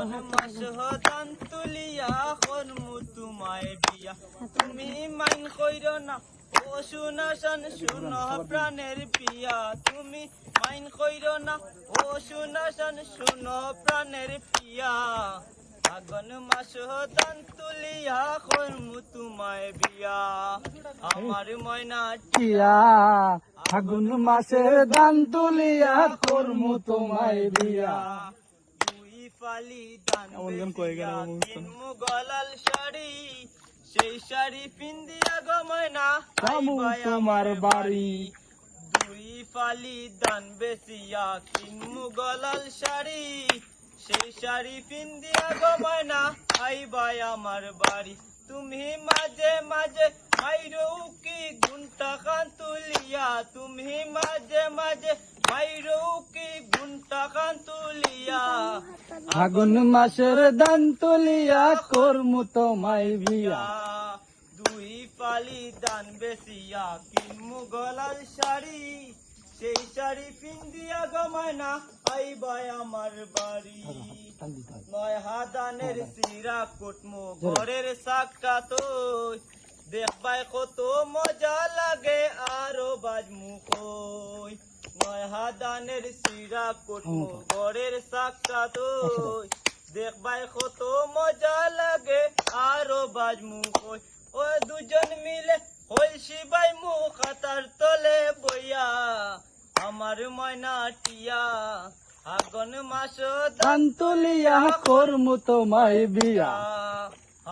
ফাগুন মাস হদান তুলিয়া করমু তোমায় বিয়া তুমি মাইন কইর না ও শুনাশন শুনো প্রাণের পিয়া তুমি মাইন কইর না ও শুনাশন শুনো প্রাণের পিয়া ফাগুন মাস হদান তুলিয়া করমু তোমায় বিয়া আমার ময়না টিয়া ফাগুন মাসের দান তুলিয়া করমু তোমায় বিয়া দুই ফালি দান বেচিয়া কিনমু গলাল শাড়ি সেই শাড়ি পিন্দিয়া গময়না কামু তোমার বাড়ি দুই ফালি দান বেচিয়া কিনমু গলাল শাড়ি সেই শাড়ি পিন্দিয়া গময়না আইবাই আমার বাড়ি তুমি মাঝে মাঝে মাইরো কি ঘুন্টা কান তুলিয়া তুমি মাঝে মাঝে মাইরো কি ঘুন্টা কান তুলিয়া ফাগুন মাসের দান তুলিয়া করমু তোমায় বিয়া দুই পালি দান বেচিয়া কিনমু গলাল শাড়ি সেই শাড়ি পিন্দিয়া গমায়না আইবাই আমার বাড়ি নয় হাদানের সিরা কুটমু ঘরের সাকটা তো দেখবাই কত মজা লাগে আরো বাজমু কই নয় হাদানের সিরা কুটমু ঘরের সাকটা তো দেখবাই কত মজা লাগে আরো বাজমু কই ও দুজন মিলে হইছি বাই মু খাতার তলে বইয়া আমার ময়না টিয়া ফাগুন মাস দান তুলিয়া করমু তোমায় বিয়া।